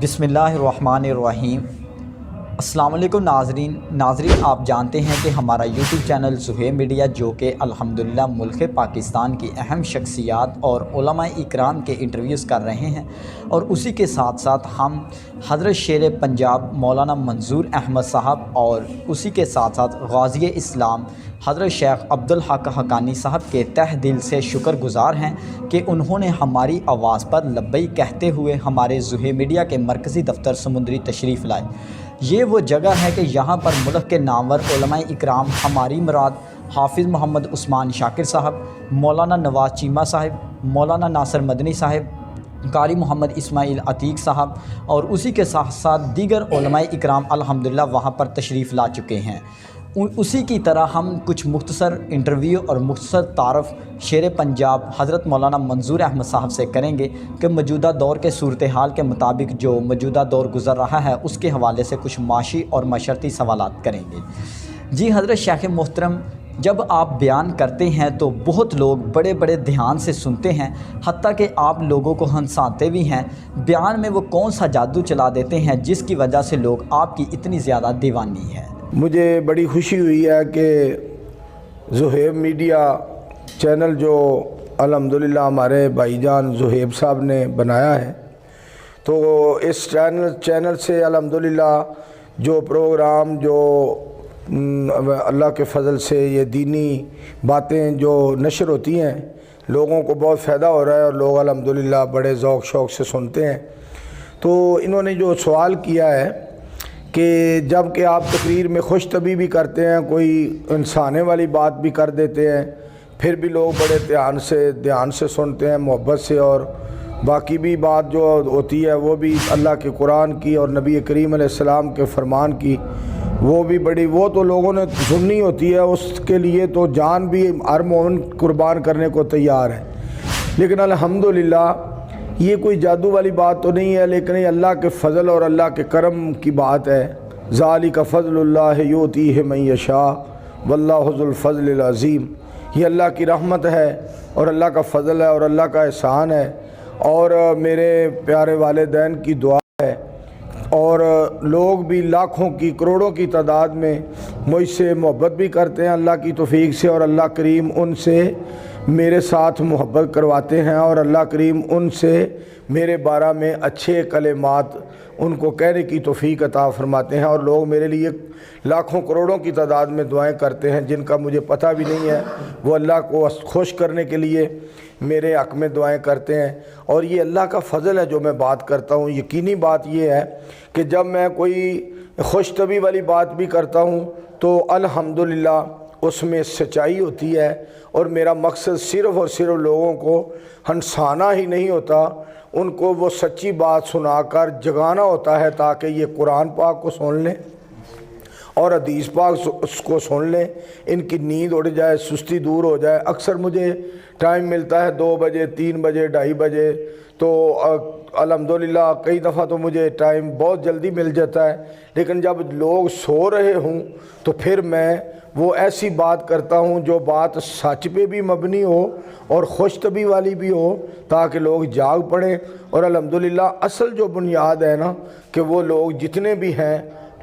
بسم اللہ الرحمن الرحیم۔ السلام علیکم ناظرین، آپ جانتے ہیں کہ ہمارا یوٹیوب چینل زہیب میڈیا جو کہ الحمدللہ ملک پاکستان کی اہم شخصیات اور علماء اکرام کے انٹرویوز کر رہے ہیں، اور اسی کے ساتھ ساتھ ہم حضرت شیر پنجاب مولانا منظور احمد صاحب اور اسی کے ساتھ ساتھ غازی اسلام حضرت شیخ عبدالحق حقانی صاحب کے تہ دل سے شکر گزار ہیں کہ انہوں نے ہماری آواز پر لبیک کہتے ہوئے ہمارے زہیب میڈیا کے مرکزی دفتر سمندری تشریف لائے۔ یہ وہ جگہ ہے کہ یہاں پر ملک کے نامور علماء اکرام ہماری مراد حافظ محمد عثمان شاکر صاحب، مولانا نواز چیمہ صاحب، مولانا ناصر مدنی صاحب، قاری محمد اسماعیل عتیق صاحب اور اسی کے ساتھ ساتھ دیگر علماء اکرام الحمدللہ وہاں پر تشریف لا چکے ہیں۔ اسی کی طرح ہم کچھ مختصر انٹرویو اور مختصر تعارف شیر پنجاب حضرت مولانا منظور احمد صاحب سے کریں گے کہ موجودہ دور کے صورتحال کے مطابق جو موجودہ دور گزر رہا ہے اس کے حوالے سے کچھ معاشی اور معاشرتی سوالات کریں گے۔ جی حضرت شیخ محترم، جب آپ بیان کرتے ہیں تو بہت لوگ بڑے بڑے دھیان سے سنتے ہیں، حتیٰ کہ آپ لوگوں کو ہنساتے بھی ہیں۔ بیان میں وہ کون سا جادو چلا دیتے ہیں جس کی وجہ سے لوگ آپ کی اتنی زیادہ دیوانی ہے؟ مجھے بڑی خوشی ہوئی ہے کہ زہیب میڈیا چینل جو الحمدللہ ہمارے بھائی جان زہیب صاحب نے بنایا ہے، تو اس چینل سے الحمدللہ جو پروگرام جو اللہ کے فضل سے یہ دینی باتیں جو نشر ہوتی ہیں، لوگوں کو بہت فائدہ ہو رہا ہے اور لوگ الحمدللہ بڑے ذوق شوق سے سنتے ہیں۔ تو انہوں نے جو سوال کیا ہے کہ جب کہ آپ تقریر میں خوش طبی بھی کرتے ہیں، کوئی انسانے والی بات بھی کر دیتے ہیں، پھر بھی لوگ بڑے دھیان سے سنتے ہیں، محبت سے، اور باقی بھی بات جو ہوتی ہے وہ بھی اللہ کے قرآن کی اور نبی کریم علیہ السلام کے فرمان کی، وہ تو لوگوں نے سننی ہوتی ہے، اس کے لیے تو جان بھی ہر مومن قربان کرنے کو تیار ہے۔ لیکن الحمدللہ یہ کوئی جادو والی بات تو نہیں ہے، لیکن یہ اللہ کے فضل اور اللہ کے کرم کی بات ہے۔ ذالک فضل اللہ یؤتیہ من یشاء واللہ ذو الفضل العظیم۔ یہ اللہ کی رحمت ہے اور اللہ کا فضل ہے اور اللہ کا احسان ہے، اور میرے پیارے والدین کی دعا ہے، اور لوگ بھی لاکھوں کی کروڑوں کی تعداد میں مجھ سے محبت بھی کرتے ہیں اللہ کی توفیق سے، اور اللہ کریم ان سے میرے ساتھ محبت کرواتے ہیں، اور اللہ کریم ان سے میرے بارے میں اچھے کلمات ان کو کہنے کی توفیق عطا فرماتے ہیں، اور لوگ میرے لیے لاکھوں کروڑوں کی تعداد میں دعائیں کرتے ہیں جن کا مجھے پتہ بھی نہیں ہے، وہ اللہ کو خوش کرنے کے لیے میرے حق میں دعائیں کرتے ہیں۔ اور یہ اللہ کا فضل ہے جو میں بات کرتا ہوں۔ یقینی بات یہ ہے کہ جب میں کوئی خوش طبی والی بات بھی کرتا ہوں تو الحمدللہ اس میں سچائی ہوتی ہے، اور میرا مقصد صرف اور صرف لوگوں کو ہنسانا ہی نہیں ہوتا، ان کو وہ سچی بات سنا کر جگانا ہوتا ہے تاکہ یہ قرآن پاک کو سن لیں اور حدیث پاک اس کو سن لیں، ان کی نیند اڑ جائے، سستی دور ہو جائے۔ اکثر مجھے ٹائم ملتا ہے 2 بجے، 3 بجے، 2:30 بجے، تو الحمدللہ کئی دفعہ تو مجھے ٹائم بہت جلدی مل جاتا ہے، لیکن جب لوگ سو رہے ہوں تو پھر میں وہ ایسی بات کرتا ہوں جو بات سچ پہ بھی مبنی ہو اور خوش طبی والی بھی ہو، تاکہ لوگ جاگ پڑیں۔ اور الحمدللہ اصل جو بنیاد ہے نا، کہ وہ لوگ جتنے بھی ہیں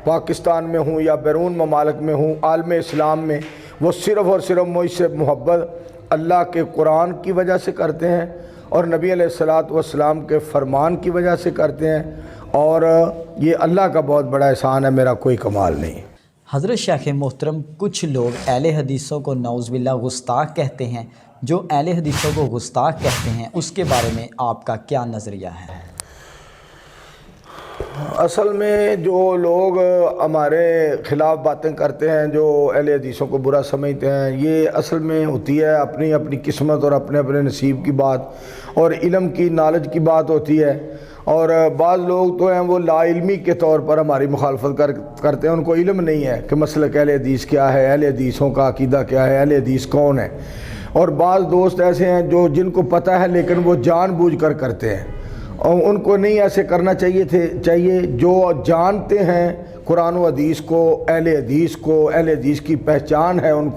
پاکستان میں ہوں یا بیرون ممالک میں ہوں، عالم اسلام میں، وہ صرف اور صرف مجھ سے محبت اللہ کے قرآن کی وجہ سے کرتے ہیں اور نبی علیہ الصلاۃ والسلام کے فرمان کی وجہ سے کرتے ہیں، اور یہ اللہ کا بہت بڑا احسان ہے، میرا کوئی کمال نہیں۔ حضرت شیخ محترم، کچھ لوگ اہل حدیثوں کو نعوذ باللہ گستاخ کہتے ہیں، جو اہل حدیثوں کو گستاخ کہتے ہیں اس کے بارے میں آپ کا کیا نظریہ ہے؟ اصل میں جو لوگ ہمارے خلاف باتیں کرتے ہیں، جو اہل حدیثوں کو برا سمجھتے ہیں، یہ اصل میں ہوتی ہے اپنی اپنی قسمت اور اپنے اپنے نصیب کی بات، اور علم کی نالج کی بات ہوتی ہے۔ اور بعض لوگ تو ہیں وہ لا علمی کے طور پر ہماری مخالفت کرتے ہیں، ان کو علم نہیں ہے کہ مسلک اہل حدیث کیا ہے، اہل حدیثوں کا عقیدہ کیا ہے، اہل حدیث کون ہے۔ اور بعض دوست ایسے ہیں جن کو پتہ ہے لیکن وہ جان بوجھ کر کرتے ہیں، اور ان کو نہیں ایسے کرنا چاہیے جو جانتے ہیں قرآن و حدیث کو، اہل حدیث کی پہچان ہے ان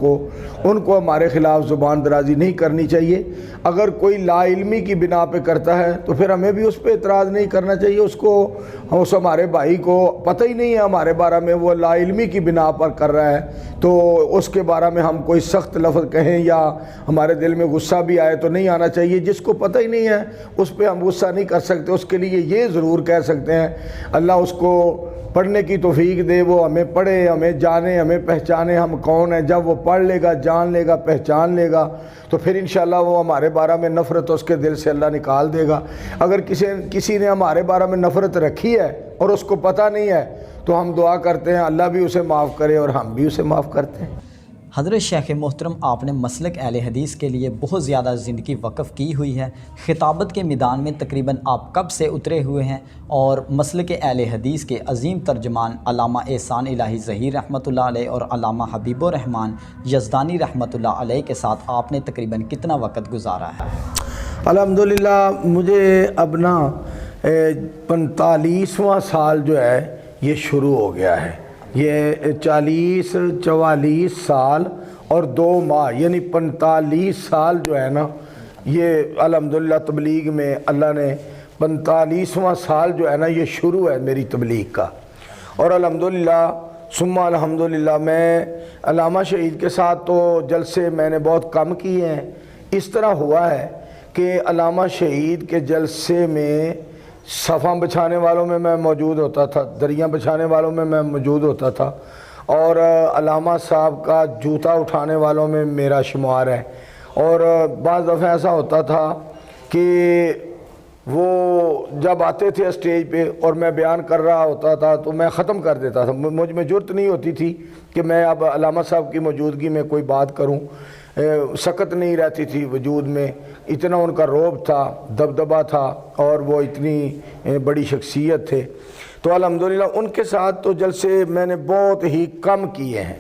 کو ہمارے خلاف زبان درازی نہیں کرنی چاہیے۔ اگر کوئی لا علمی کی بنا پہ کرتا ہے تو پھر ہمیں بھی اس پہ اعتراض نہیں کرنا چاہیے۔ اس ہمارے بھائی کو پتہ ہی نہیں ہے ہمارے بارے میں، وہ لا علمی کی بنا پر کر رہا ہے، تو اس کے بارے میں ہم کوئی سخت لفظ کہیں یا ہمارے دل میں غصہ بھی آئے تو نہیں آنا چاہیے۔ جس کو پتہ ہی نہیں ہے اس پہ ہم غصہ نہیں کر سکتے، اس کے لیے یہ ضرور کہہ سکتے ہیں اللہ اس کو پڑھنے کی توفیق دے، وہ ہمیں پڑھے، ہمیں جانے، ہمیں پہچانے ہم کون ہیں۔ جب وہ پڑھ لے گا، جان لے گا، پہچان لے گا تو پھر انشاءاللہ وہ ہمارے بارے میں نفرت اس کے دل سے اللہ نکال دے گا۔ اگر کسی نے ہمارے بارے میں نفرت رکھی ہے اور اس کو پتہ نہیں ہے تو ہم دعا کرتے ہیں اللہ بھی اسے معاف کرے اور ہم بھی اسے معاف کرتے ہیں۔ حضرت شیخ محترم، آپ نے مسلک اہل حدیث کے لیے بہت زیادہ زندگی وقف کی ہوئی ہے۔ خطابت کے میدان میں تقریباً آپ کب سے اترے ہوئے ہیں؟ اور مسلک اہل حدیث کے عظیم ترجمان علامہ احسان الہی ظہیر رحمۃ اللہ علیہ اور علامہ حبیب الرحمن یزدانی رحمۃ اللہ علیہ کے ساتھ آپ نے تقریباً کتنا وقت گزارا ہے؟ الحمدللہ مجھے اب نا 45واں سال جو ہے یہ شروع ہو گیا ہے۔ یہ 44 سال اور 2 ماہ یعنی 45 سال جو ہے نا، یہ الحمدللہ تبلیغ میں اللہ نے 45واں سال جو ہے نا یہ شروع ہے میری تبلیغ کا۔ اور الحمدللہ ثم الحمدللہ میں علامہ شہید کے ساتھ تو جلسے میں نے بہت کم کیے ہیں۔ اس طرح ہوا ہے کہ علامہ شہید کے جلسے میں صفحہ بچھانے والوں میں میں موجود ہوتا تھا، دریاں بچھانے والوں میں میں موجود ہوتا تھا، اور علامہ صاحب کا جوتا اٹھانے والوں میں میرا شمار ہے۔ اور بعض دفعہ ایسا ہوتا تھا کہ وہ جب آتے تھے اسٹیج پہ اور میں بیان کر رہا ہوتا تھا تو میں ختم کر دیتا تھا، مجھ میں جرت نہیں ہوتی تھی کہ میں اب علامہ صاحب کی موجودگی میں کوئی بات کروں، سکت نہیں رہتی تھی وجود میں، اتنا ان کا رعب تھا، دبدبہ تھا، اور وہ اتنی بڑی شخصیت تھے۔ تو الحمدللہ ان کے ساتھ تو جلسے میں نے بہت ہی کم کیے ہیں،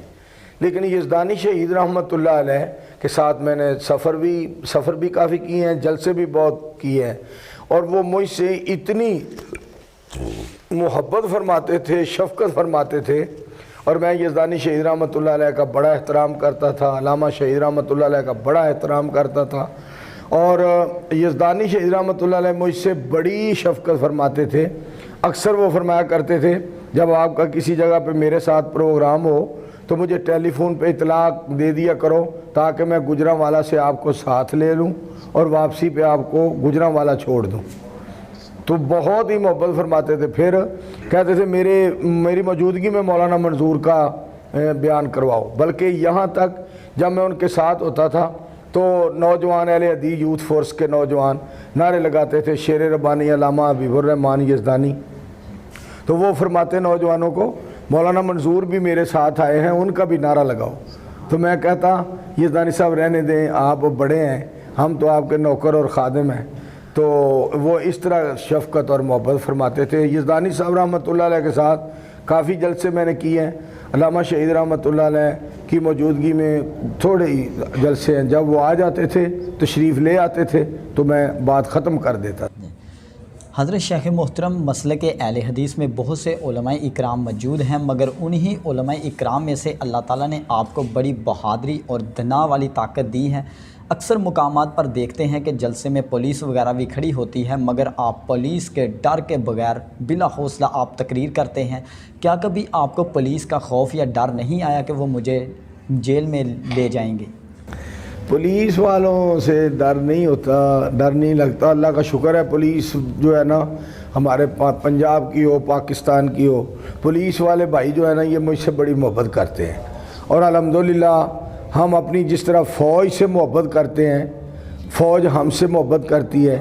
لیکن یزدانی شہید رحمۃ اللہ علیہ کے ساتھ میں نے سفر بھی کافی کیے ہیں، جلسے بھی بہت کیے ہیں، اور وہ مجھ سے اتنی محبت فرماتے تھے، شفقت فرماتے تھے، اور میں یزدانی شہید رحمۃ اللہ علیہ کا بڑا احترام کرتا تھا، علامہ شہید رحمۃ اللہ علیہ کا بڑا احترام کرتا تھا، اور یزدانی شہید رحمۃ اللہ علیہ مجھ سے بڑی شفقت فرماتے تھے۔ اکثر وہ فرمایا کرتے تھے جب آپ کا کسی جگہ پہ میرے ساتھ پروگرام ہو تو مجھے ٹیلی فون پہ اطلاع دے دیا کرو تاکہ میں گجرانوالہ سے آپ کو ساتھ لے لوں اور واپسی پہ آپ کو گجرانوالہ چھوڑ دوں۔ تو بہت ہی محبت فرماتے تھے۔ پھر کہتے تھے میری موجودگی میں مولانا منظور کا بیان کرواؤ، بلکہ یہاں تک جب میں ان کے ساتھ ہوتا تھا تو نوجوان اہل حدیث یوتھ فورس کے نوجوان نعرے لگاتے تھے شیر ربانی علامہ حبیب الرحمن یزدانی، تو وہ فرماتے نوجوانوں کو مولانا منظور بھی میرے ساتھ آئے ہیں، ان کا بھی نعرہ لگاؤ۔ تو میں کہتا یزدانی صاحب رہنے دیں، آپ بڑے ہیں، ہم تو آپ کے نوکر اور خادم ہیں۔ تو وہ اس طرح شفقت اور محبت فرماتے تھے۔ یزدانی صاحب رحمۃ اللہ علیہ کے ساتھ کافی جلسے میں نے کیے ہیں۔ علامہ شہید رحمۃ اللہ علیہ کی موجودگی میں تھوڑے ہی جلسے ہیں، جب وہ آ جاتے تھے تشریف لے آتے تھے تو میں بات ختم کر دیتا تھا۔ حضرت شیخ محترم، مسلک اہل حدیث میں بہت سے علماء اکرام موجود ہیں، مگر انہی علماء اکرام میں سے اللہ تعالیٰ نے آپ کو بڑی بہادری اور دنا والی طاقت دی ہے۔ اکثر مقامات پر دیکھتے ہیں کہ جلسے میں پولیس وغیرہ بھی کھڑی ہوتی ہے، مگر آپ پولیس کے ڈر کے بغیر بلا حوصلہ آپ تقریر کرتے ہیں۔ کیا کبھی آپ کو پولیس کا خوف یا ڈر نہیں آیا کہ وہ مجھے جیل میں لے جائیں گے؟ پولیس والوں سے ڈر نہیں ہوتا، ڈر نہیں لگتا۔ اللہ کا شکر ہے پولیس جو ہے نا ہمارے پنجاب کی ہو، پاکستان کی ہو، پولیس والے بھائی جو ہے نا یہ مجھ سے بڑی محبت کرتے ہیں، اور الحمدللہ ہم اپنی جس طرح فوج سے محبت کرتے ہیں، فوج ہم سے محبت کرتی ہے،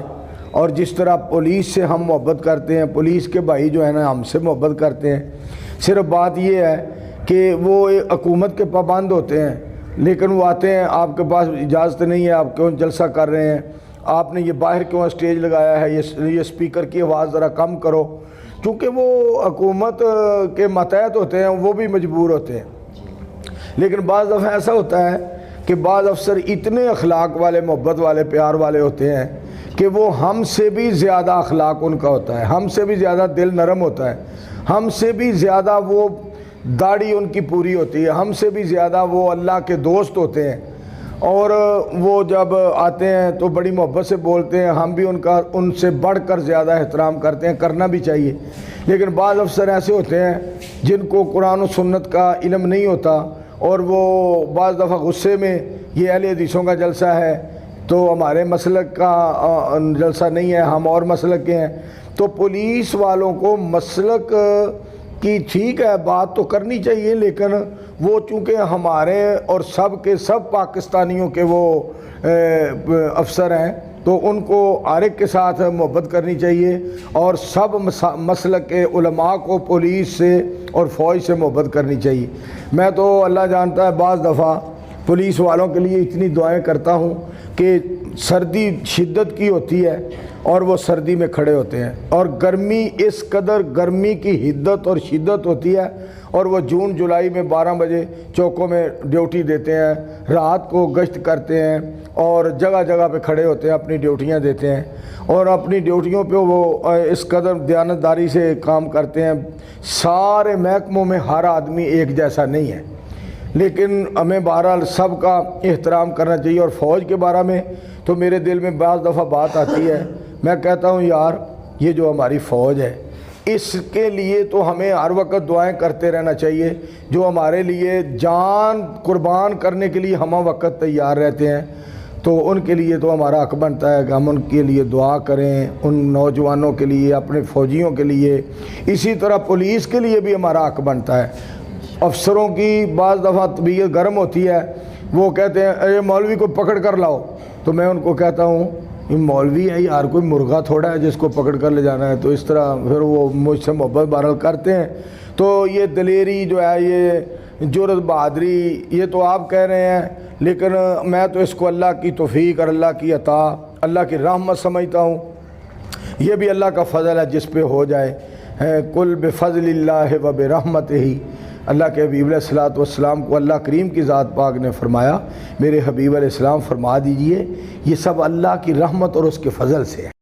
اور جس طرح پولیس سے ہم محبت کرتے ہیں، پولیس کے بھائی جو ہے نا ہم سے محبت کرتے ہیں۔ صرف بات یہ ہے کہ وہ حکومت کے پابند ہوتے ہیں، لیکن وہ آتے ہیں آپ کے پاس اجازت نہیں ہے، آپ کیوں جلسہ کر رہے ہیں، آپ نے یہ باہر کیوں اسٹیج لگایا ہے، یہ اسپیکر کی آواز ذرا کم کرو، کیونکہ وہ حکومت کے ماتحت ہوتے ہیں، وہ بھی مجبور ہوتے ہیں۔ لیکن بعض دفعہ ایسا ہوتا ہے کہ بعض افسر اتنے اخلاق والے، محبت والے، پیار والے ہوتے ہیں کہ وہ ہم سے بھی زیادہ اخلاق ان کا ہوتا ہے، ہم سے بھی زیادہ دل نرم ہوتا ہے، ہم سے بھی زیادہ وہ داڑھی ان کی پوری ہوتی ہے، ہم سے بھی زیادہ وہ اللہ کے دوست ہوتے ہیں، اور وہ جب آتے ہیں تو بڑی محبت سے بولتے ہیں، ہم بھی ان سے بڑھ کر زیادہ احترام کرتے ہیں، کرنا بھی چاہیے۔ لیکن بعض افسر ایسے ہوتے ہیں جن کو قرآن و سنت کا علم نہیں ہوتا، اور وہ بعض دفعہ غصے میں، یہ اہل حدیثوں کا جلسہ ہے تو ہمارے مسلک کا جلسہ نہیں ہے، ہم اور مسلک کے ہیں، تو پولیس والوں کو مسلک کی ٹھیک ہے بات تو کرنی چاہیے، لیکن وہ چونکہ ہمارے اور سب کے سب پاکستانیوں کے وہ افسر ہیں، تو ان کو ہر ایک کے ساتھ محبت کرنی چاہیے، اور سب مسلک کے علماء کو پولیس سے اور فوج سے محبت کرنی چاہیے۔ میں تو اللہ جانتا ہے بعض دفعہ پولیس والوں کے لیے اتنی دعائیں کرتا ہوں کہ سردی شدت کی ہوتی ہے اور وہ سردی میں کھڑے ہوتے ہیں، اور گرمی اس قدر گرمی کی حدت اور شدت ہوتی ہے، اور وہ جون جولائی میں 12 بجے چوکوں میں ڈیوٹی دیتے ہیں، رات کو گشت کرتے ہیں، اور جگہ جگہ پہ کھڑے ہوتے ہیں، اپنی ڈیوٹیاں دیتے ہیں، اور اپنی ڈیوٹیوں پہ وہ اس قدر دیانتداری سے کام کرتے ہیں۔ سارے محکموں میں ہر آدمی ایک جیسا نہیں ہے، لیکن ہمیں بہرحال سب کا احترام کرنا چاہیے۔ اور فوج کے بارے میں تو میرے دل میں بعض دفعہ بات آتی ہے، میں کہتا ہوں یار یہ جو ہماری فوج ہے اس کے لیے تو ہمیں ہر وقت دعائیں کرتے رہنا چاہیے، جو ہمارے لیے جان قربان کرنے کے لیے ہم وقت تیار رہتے ہیں، تو ان کے لیے تو ہمارا حق بنتا ہے کہ ہم ان کے لیے دعا کریں، ان نوجوانوں کے لیے، اپنے فوجیوں کے لیے۔ اسی طرح پولیس کے لیے بھی ہمارا حق بنتا ہے۔ افسروں کی بعض دفعہ طبیعت گرم ہوتی ہے، وہ کہتے ہیں اے مولوی کو پکڑ کر لاؤ، تو میں ان کو کہتا ہوں یہ مولوی ہے یار، کوئی مرغا تھوڑا ہے جس کو پکڑ کر لے جانا ہے، تو اس طرح پھر وہ مجھ سے محبت بہرحال کرتے ہیں۔ تو یہ دلیری جو ہے، یہ جرأت بہادری، یہ تو آپ کہہ رہے ہیں، لیکن میں تو اس کو اللہ کی توفیق اور اللہ کی عطا، اللہ کی رحمت سمجھتا ہوں۔ یہ بھی اللہ کا فضل ہے جس پہ ہو جائے، کل بفضل اللہ و برحمتہ۔ اللہ کے حبیب علیہ الصلوۃ والسلام کو اللہ کریم کی ذات پاک نے فرمایا، میرے حبیب علیہ السلام فرما دیجئے یہ سب اللہ کی رحمت اور اس کے فضل سے ہے۔